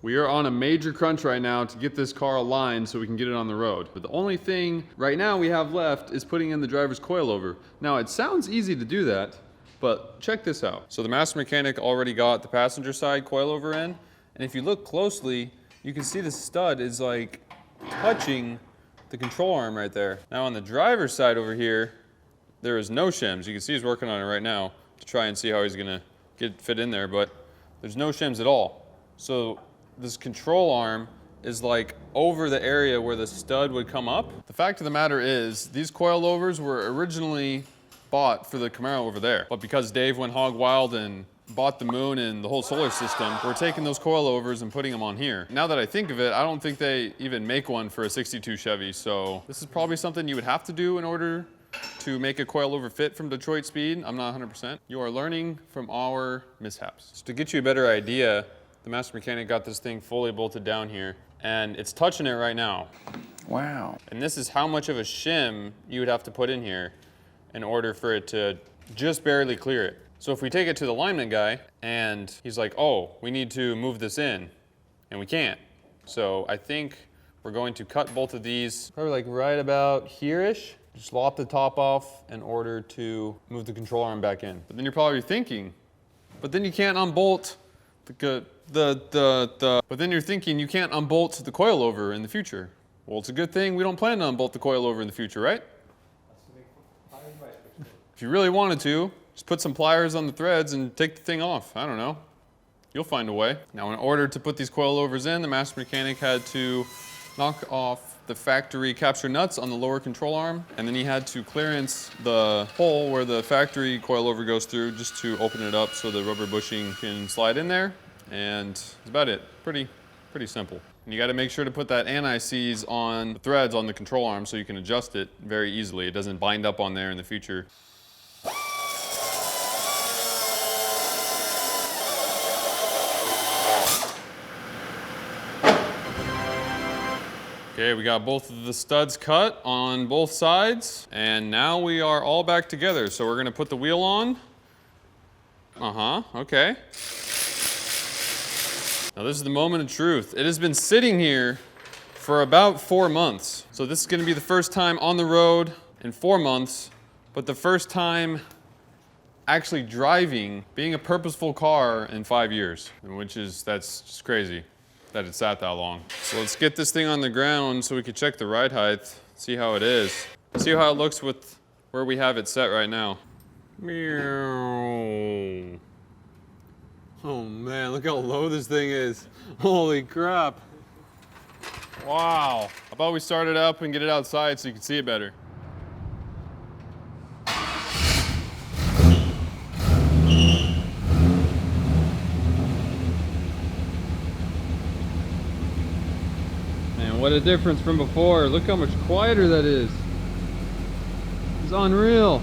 We are on a major crunch right now to get this car aligned so we can get it on the road. But the only thing right now we have left is putting in the driver's coilover. Now it sounds easy to do that, but check this out. So the master mechanic already got the passenger side coilover in, and if you look closely, you can see the stud is like touching the control arm right there. Now on the driver's side over here, there is no shims. You can see he's working on it right now to try and see how he's gonna fit in there, but there's no shims at all. So this control arm is like over the area where the stud would come up. The fact of the matter is, these coilovers were originally bought for the Camaro over there. But because Dave went hog wild and bought the moon and the whole solar system, we're taking those coilovers and putting them on here. Now that I think of it, I don't think they even make one for a 62 Chevy. So this is probably something you would have to do in order to make a coilover fit from Detroit Speed. I'm not 100%. You are learning from our mishaps. So to get you a better idea, the master mechanic got this thing fully bolted down here, and it's touching it right now. Wow. And this is how much of a shim you would have to put in here in order for it to just barely clear it. So if we take it to the lineman guy, and he's like, oh, we need to move this in, and we can't. So I think we're going to cut both of these probably like right about here-ish. Just lop the top off in order to move the control arm back in. But then you're probably thinking, but then you can't unbolt but then you're thinking you can't unbolt the coilover in the future. Well, it's a good thing we don't plan to unbolt the coilover in the future, right? If you really wanted to, just put some pliers on the threads and take the thing off. I don't know. You'll find a way. Now, in order to put these coilovers in, the master mechanic had to knock off the factory capture nuts on the lower control arm, and then he had to clearance the hole where the factory coilover goes through just to open it up so the rubber bushing can slide in there, and that's about it. Pretty simple. And you got to make sure to put that anti-seize on the threads on the control arm so you can adjust it very easily. It doesn't bind up on there in the future. Okay, we got both of the studs cut on both sides, and now we are all back together. So we're gonna put the wheel on. Okay. Now this is the moment of truth. It has been sitting here for about 4 months. So this is gonna be the first time on the road in 4 months, but the first time actually driving, being a purposeful car in 5 years, that's just crazy that it sat that long. So let's get this thing on the ground so we can check the ride height, see how it is. See how it looks with where we have it set right now. Meow. Oh man, look how low this thing is. Holy crap. Wow. How about we start it up and get it outside so you can see it better? What a difference from before. Look how much quieter that is. It's unreal.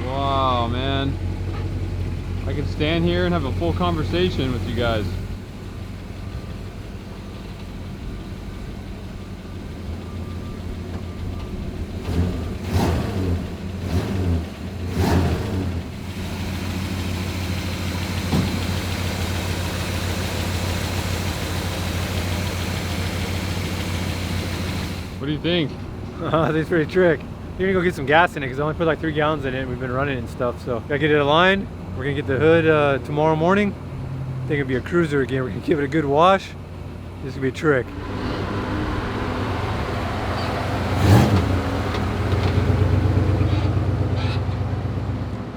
Wow, man. I could stand here and have a full conversation with you guys. What do you think? I think it's pretty trick. You're gonna go get some gas in it because I only put like 3 gallons in it and we've been running and stuff. So gotta get it aligned. We're gonna get the hood tomorrow morning. I think it'll be a cruiser again. We're gonna give it a good wash. This is gonna be a trick.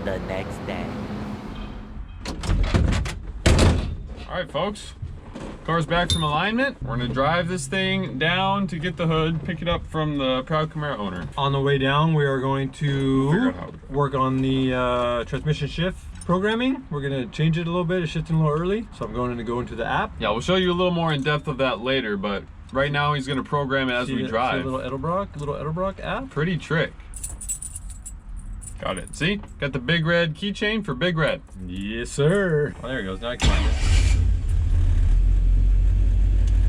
The next day. All right, folks. Car's back from alignment. We're gonna drive this thing down to get the hood, pick it up from the proud Camaro owner. On the way down, we are going to work on the transmission shift programming. We're gonna change it a little bit. It's shifting a little early, so I'm going to go into the app. Yeah, we'll show you a little more in depth of that later, but right now he's gonna program it as we drive. See a little Edelbrock app. Pretty trick. Got it. See? Got the big red keychain for Big Red. Yes, sir. Oh, there it goes. Now I can find it.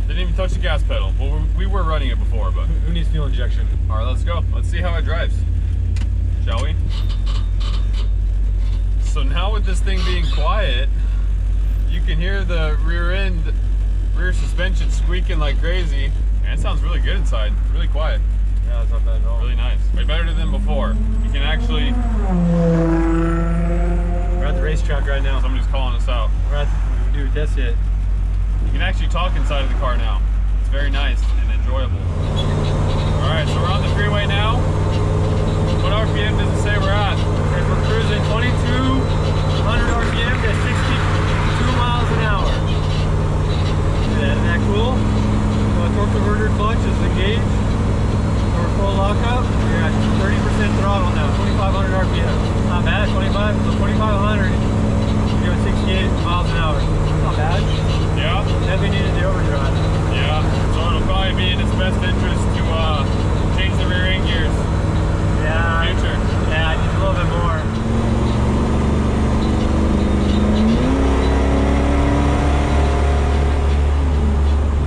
Didn't even touch the gas pedal. Well, we were running it before, but... Who needs fuel injection? All right, let's go. Let's see how it drives. Shall we? So now with this thing being quiet, you can hear the rear suspension squeaking like crazy. And it sounds really good inside, really quiet. Yeah, it's not bad at all. Really nice, way better than before. You can actually... We're at the racetrack right now. Somebody's calling us out. We're at the, dude, that's it. You can actually talk inside of the car now. It's very nice and enjoyable. All right, so we're on the freeway now. What RPM does it say we're at? Okay, we're cruising 2,200 RPM at 62 miles an hour. Isn't that cool? So torque converter clutch is engaged. We're full lockup. We're at 30% throttle now, 2,500 RPM. Not bad, 25, so 2,500. We're doing 68 miles an hour. Not bad. Yeah? Definitely needed the overdrive. Yeah, so it'll probably be in its best interest to change the rear end gears. Yeah. Future. Yeah, I need a little bit more.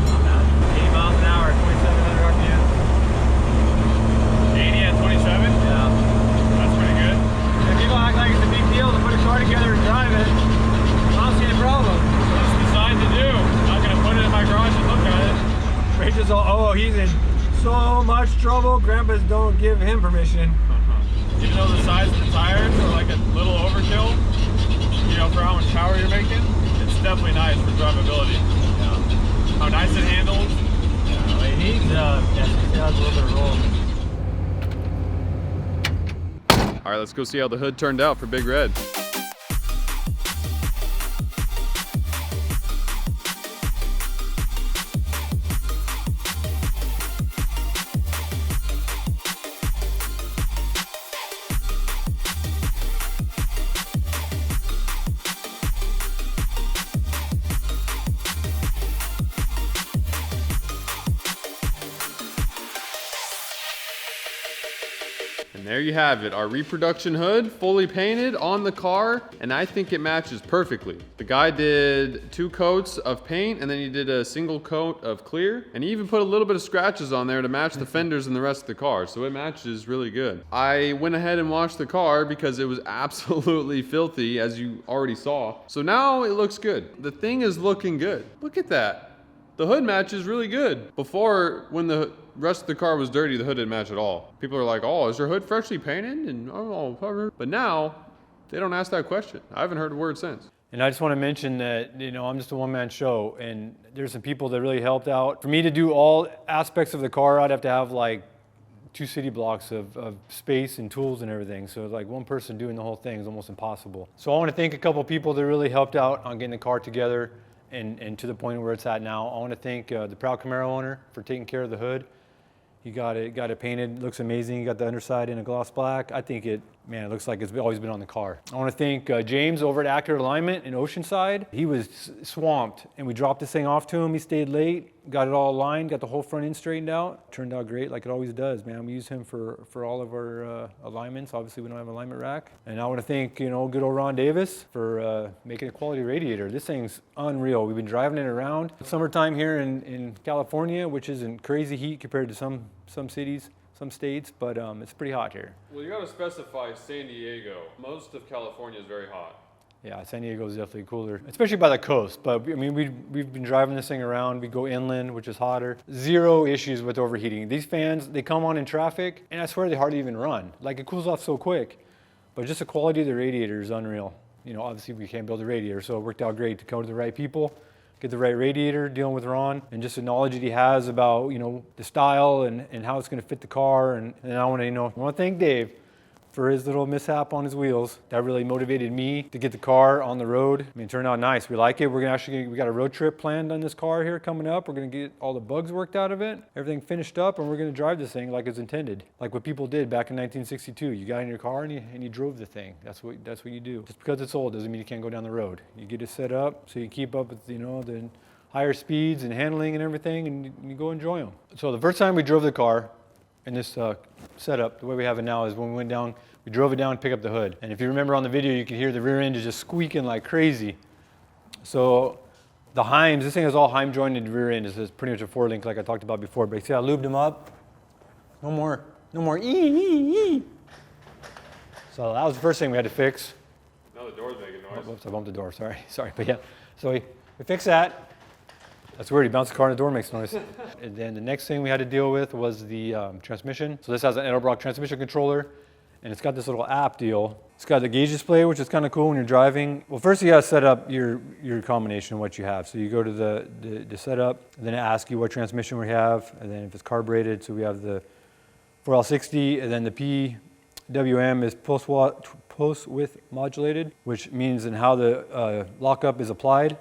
Not bad. 80 miles an hour, 2,700 RPM. 80 at 27? Yeah. That's pretty good. If people act like it's a big deal to put a car together and drive it, I don't see a problem. What's designed to do? I'm not gonna put it in my garage and look at it. Rachel's all, oh, he's in so much trouble. Grandpa's don't give him permission. Even though the size of the tires are like a little overkill, you know, for how much power you're making, it's definitely nice for drivability. Yeah. How nice it handles. Yeah, it needs, yeah, it has a little bit of roll. All right, let's go see how the hood turned out for Big Red. And there you have it, our reproduction hood, fully painted on the car, and I think it matches perfectly. The guy did 2 coats of paint, and then he did a single coat of clear, and he even put a little bit of scratches on there to match the fenders and the rest of the car, so it matches really good. I went ahead and washed the car because it was absolutely filthy, as you already saw. So now it looks good. The thing is looking good. Look at that. The hood matches really good. Before, when the rest of the car was dirty, the hood didn't match at all. People are like, oh, is your hood freshly painted? And oh, but now they don't ask that question. I haven't heard a word since. And I just want to mention that, you know, I'm just a one-man show, and there's some people that really helped out. For me to do all aspects of the car, I'd have to have like 2 city blocks of space and tools and everything. So like one person doing the whole thing is almost impossible. So I want to thank a couple people that really helped out on getting the car together and to the point where it's at now. I want to thank the proud Camaro owner for taking care of the hood. He got it painted, looks amazing. He got the underside in a gloss black. I think it looks like it's always been on the car. I want to thank James over at Accurate Alignment in Oceanside. He was swamped, and we dropped this thing off to him. He stayed late, got it all aligned, got the whole front end straightened out. Turned out great, like it always does, man. We use him for all of our alignments. Obviously, we don't have an alignment rack. And I want to thank, you know, good old Ron Davis for making a quality radiator. This thing's unreal. We've been driving it around. Summertime here in California, which isn't crazy heat compared to some cities, some states, but it's pretty hot here. Well, you gotta specify San Diego. Most of California is very hot. Yeah, San Diego is definitely cooler, especially by the coast. But I mean, we've been driving this thing around. We go inland, which is hotter. 0 issues with overheating. These fans, they come on in traffic, and I swear they hardly even run. Like, it cools off so quick. But just the quality of the radiator is unreal. You know, obviously we can't build a radiator, so it worked out great to go to the right people, get the right radiator, dealing with Ron, and just the knowledge that he has about, you know, the style and how it's going to fit the car. And I want to thank Dave for his little mishap on his wheels. That really motivated me to get the car on the road. I mean, it turned out nice. We like it. We got a road trip planned on this car here coming up. We're going to get all the bugs worked out of it, everything finished up, and we're going to drive this thing like it's intended, like what people did back in 1962. You got in your car and you drove the thing. That's what you do. Just because it's old doesn't mean you can't go down the road. You get it set up so you keep up with, you know, the higher speeds and handling and everything, and you go enjoy them. So the first time we drove the car in this setup, the way we have it now, is when we went down, we drove it down and picked up the hood. And if you remember on the video, you can hear the rear end is just squeaking like crazy. So the Heims, this thing has all Heim jointed rear end. This is pretty much a 4-link like I talked about before. But see, I lubed them up. No more ee. So that was the first thing we had to fix. Now the door's making noise. Whoops, I bumped the door, sorry. But yeah, So we fixed that. That's weird, he bounced the car in the door, makes noise. And then the next thing we had to deal with was the transmission. So this has an Edelbrock transmission controller, and it's got this little app deal. It's got the gauge display, which is kind of cool when you're driving. Well, first you gotta set up your combination of what you have. So you go to the setup, and then it asks you what transmission we have, and then if it's carbureted, so we have the 4L60, and then the PWM is post width modulated, which means in how the lockup is applied.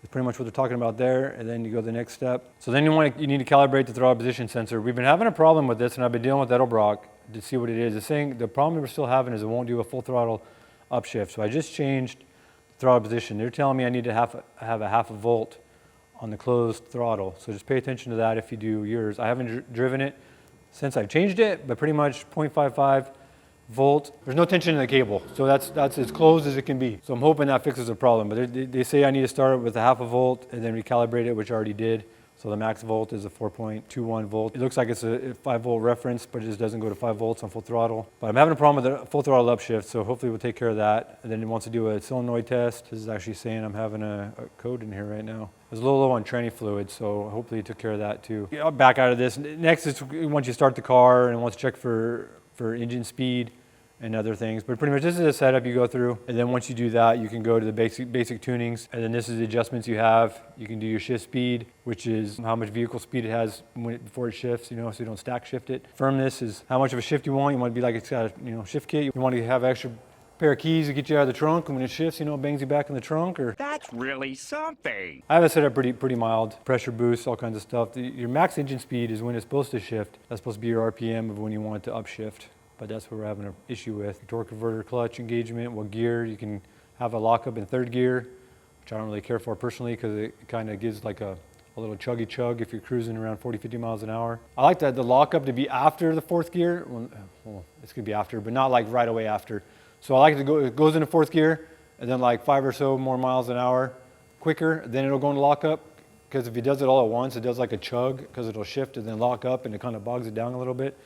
It's pretty much what they're talking about there, and then you go to the next step. So then you need to calibrate the throttle position sensor. We've been having a problem with this, and I've been dealing with Edelbrock to see what it is. It's saying the problem we're still having is it won't do a full throttle upshift. So I just changed the throttle position. They're telling me I need to have a half a volt on the closed throttle. So just pay attention to that if you do yours. I haven't driven it since I've changed it, but pretty much 0.55 volt. There's no tension in the cable, so that's as closed as it can be. So I'm hoping that fixes the problem, but they say I need to start with a half a volt and then recalibrate it, which I already did. So the max volt is a 4.21 volt. It looks like it's a 5 volt reference, but it just doesn't go to 5 volts on full throttle. But I'm having a problem with the full throttle upshift, so hopefully we'll take care of that. And then it wants to do a solenoid test. This is actually saying I'm having a code in here right now. It's a little low on tranny fluid, so hopefully it took care of that too. I'll back out of this. Next is once you start the car and it wants to check for engine speed and other things. But pretty much this is a setup you go through, and then once you do that, you can go to the basic tunings, and then this is the adjustments you have. You can do your shift speed, which is how much vehicle speed it has before it shifts, so you don't stack shift it. Firmness is how much of a shift you want. You want to be like it's got a shift kit. You want to have an extra pair of keys to get you out of the trunk, and when it shifts, it bangs you back in the trunk. Or That's really something. I have it set up pretty mild. Pressure boost, all kinds of stuff. Your max engine speed is when it's supposed to shift. That's supposed to be your RPM of when you want it to upshift. But that's what we're having an issue with. Torque converter, clutch engagement, what gear. You can have a lockup in third gear, which I don't really care for personally because it kind of gives like a little chuggy chug if you're cruising around 40, 50 miles an hour. I like the lockup to be after the fourth gear. Well, it's gonna be after, but not like right away after. So I like it goes into fourth gear and then like 5 or so more miles an hour quicker, then it'll go into lockup. Because if it does it all at once, it does like a chug because it'll shift and then lock up and it kind of bogs it down a little bit.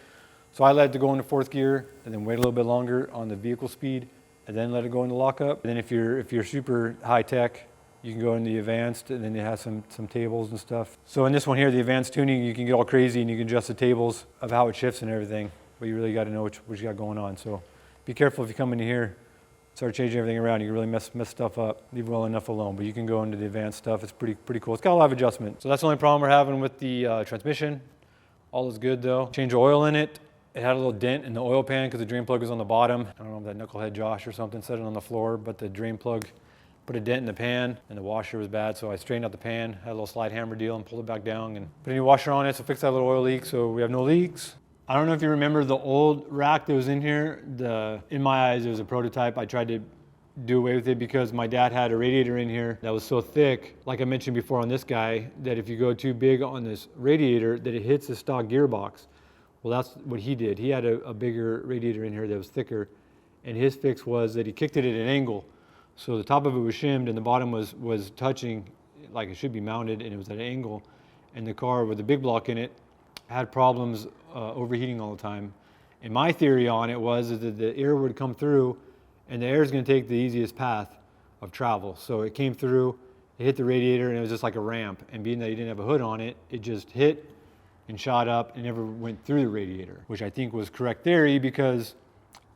So I let it go into fourth gear and then wait a little bit longer on the vehicle speed and then let it go into lockup. And then if you're super high tech, you can go into the advanced, and then it has some tables and stuff. So in this one here, the advanced tuning, you can get all crazy and you can adjust the tables of how it shifts and everything. But you really got to know what you got going on. So be careful if you come into here, start changing everything around. You can really mess stuff up. Leave well enough alone. But you can go into the advanced stuff. It's pretty cool. It's got a lot of adjustment. So that's the only problem we're having with the transmission. All is good though. Change oil in it. It had a little dent in the oil pan because the drain plug was on the bottom. I don't know if that knucklehead Josh or something set it on the floor, but the drain plug put a dent in the pan and the washer was bad. So I straightened out the pan, had a little slide hammer deal and pulled it back down and put a new washer on it. So fix that little oil leak so we have no leaks. I don't know if you remember the old rack that was in here. In my eyes, it was a prototype. I tried to do away with it because my dad had a radiator in here that was so thick, like I mentioned before on this guy, that if you go too big on this radiator, that it hits the stock gearbox. Well, that's what he did. He had a bigger radiator in here that was thicker, and his fix was that he kicked it at an angle. So the top of it was shimmed and the bottom was touching like it should be mounted, and it was at an angle. And the car with the big block in it had problems overheating all the time. And my theory on it was that the air would come through, and the air is going to take the easiest path of travel. So it came through, it hit the radiator, and it was just like a ramp. And being that he didn't have a hood on it, it just hit and shot up and never went through the radiator, which I think was correct theory because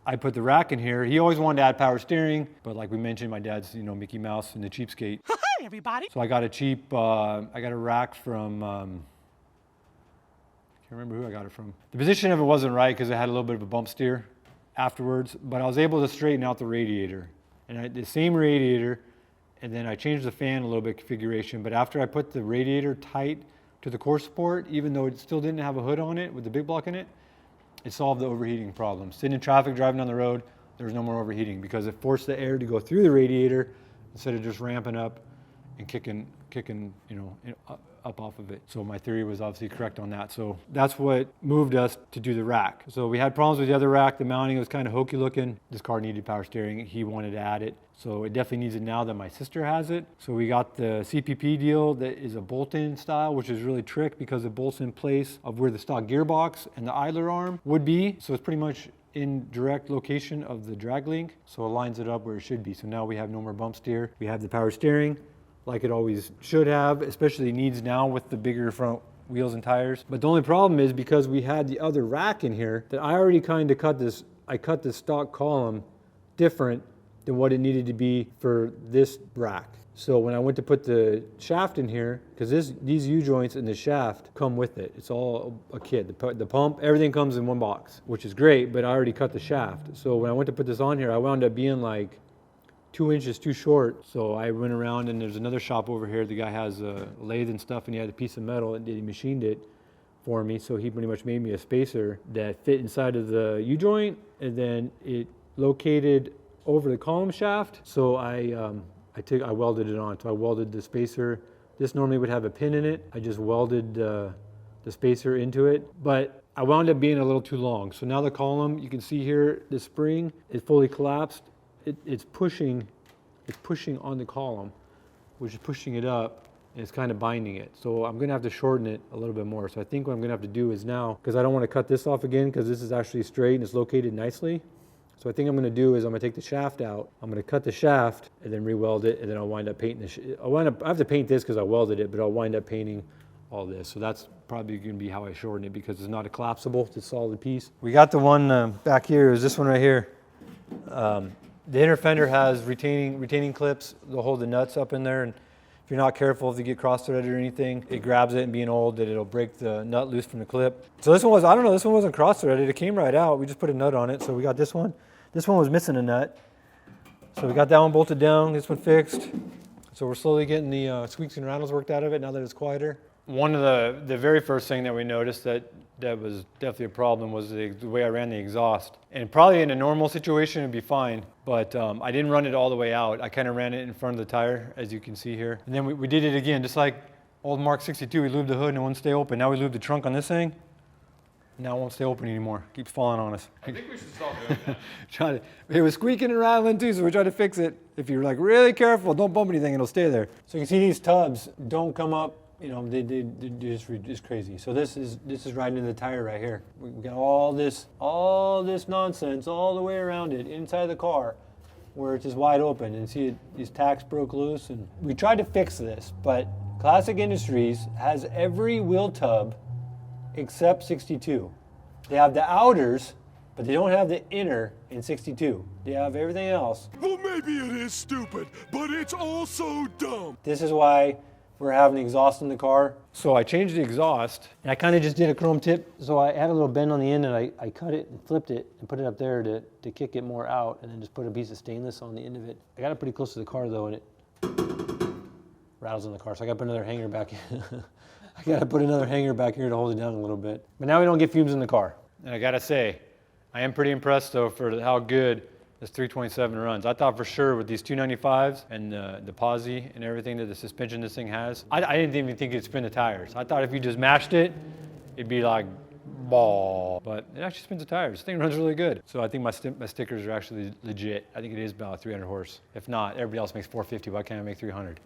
I put the rack in here. He always wanted to add power steering, but like we mentioned, my dad's Mickey Mouse and the cheapskate. Hi, everybody. So I got a rack from, can't remember who I got it from. The position of it wasn't right because it had a little bit of a bump steer afterwards, but I was able to straighten out the radiator. And the same radiator, and then I changed the fan a little bit configuration, but after I put the radiator tight to the core support, even though it still didn't have a hood on it with the big block in it, it solved the overheating problem. Sitting in traffic, driving down the road, there was no more overheating because it forced the air to go through the radiator instead of just ramping up and kicking up off of it. So my theory was obviously correct on that. So that's what moved us to do the rack. So we had problems with the other rack. The mounting was kind of hokey looking. This car needed power steering. He wanted to add it. So it definitely needs it now that my sister has it. So we got the CPP deal that is a bolt-in style, which is really trick because it bolts in place of where the stock gearbox and the idler arm would be. So it's pretty much in direct location of the drag link. So it lines it up where it should be. So now we have no more bump steer. We have the power steering. like it always should have, especially needs now with the bigger front wheels and tires. But the only problem is because we had the other rack in here that I already kind of cut this stock column different than what it needed to be for this rack. So when I went to put the shaft in here, because these U-joints and the shaft come with it. It's all a kit. The pump, everything comes in one box, which is great, but I already cut the shaft. So when I went to put this on here, I wound up being like 2 inches too short. So I went around, and there's another shop over here. The guy has a lathe and stuff, and he had a piece of metal, and he machined it for me. So he pretty much made me a spacer that fit inside of the U-joint, and then it located over the column shaft. So I welded it on. So I welded the spacer. This normally would have a pin in it. I just welded the spacer into it, but I wound up being a little too long. So now the column, you can see here, the spring is fully collapsed. It's pushing on the column, which is pushing it up, and it's kind of binding it. So I'm gonna have to shorten it a little bit more. So I think what I'm gonna have to do is now, because I don't want to cut this off again, because this is actually straight and it's located nicely. So I think I'm going to do is I'm going to take the shaft out. I'm going to cut the shaft and then re-weld it, and then I'll wind up painting I have to paint this because I welded it, but I'll wind up painting all this. So that's probably going to be how I shorten it, because it's not a collapsible, it's a solid piece. We got the one back here, is this one right here. The inner fender has retaining clips that hold the nuts up in there, and if you're not careful, if you get cross-threaded or anything, it grabs it, and being old, that it'll break the nut loose from the clip. So this one was, I don't know, this one wasn't cross-threaded. It came right out. We just put a nut on it. So we got this one. This one was missing a nut. So we got that one bolted down, this one fixed. So we're slowly getting the squeaks and rattles worked out of it now that it's quieter. One of the very first thing that we noticed that was definitely a problem was the way I ran the exhaust. And probably in a normal situation it'd be fine, but I didn't run it all the way out. I kind of ran it in front of the tire, as you can see here. And then we did it again, just like old Mark 62. We lubed the hood and it wouldn't stay open. Now we lubed the trunk on this thing. Now it won't stay open anymore. It keeps falling on us. I think we should stop doing that. It was squeaking and rattling too, so we tried to fix it. If you're like really careful, don't bump anything, it'll stay there. So you can see these tubs don't come up. You know, they're just crazy. So this is riding in the tire right here. We got all this nonsense all the way around it inside the car, where it's just wide open. And see, these tacks broke loose. And we tried to fix this, but Classic Industries has every wheel tub except 62. They have the outers, but they don't have the inner in 62. They have everything else. Well, maybe it is stupid, but it's also dumb. This is why we're having exhaust in the car. So I changed the exhaust, and I kind of just did a chrome tip. So I had a little bend on the end, and I cut it and flipped it and put it up there to kick it more out, and then just put a piece of stainless on the end of it. I got it pretty close to the car though, and it rattles in the car. So I got to put another hanger back in. I got to put another hanger back here to hold it down a little bit. But now we don't get fumes in the car. And I got to say, I am pretty impressed though for how good this 327 runs. I thought for sure with these 295s and the posi and everything that the suspension this thing has, I didn't even think it'd spin the tires. I thought if you just mashed it, it'd be like ball. But it actually spins the tires. This thing runs really good. So I think my stickers are actually legit. I think it is about 300 horse. If not, everybody else makes 450. Why can't I make 300?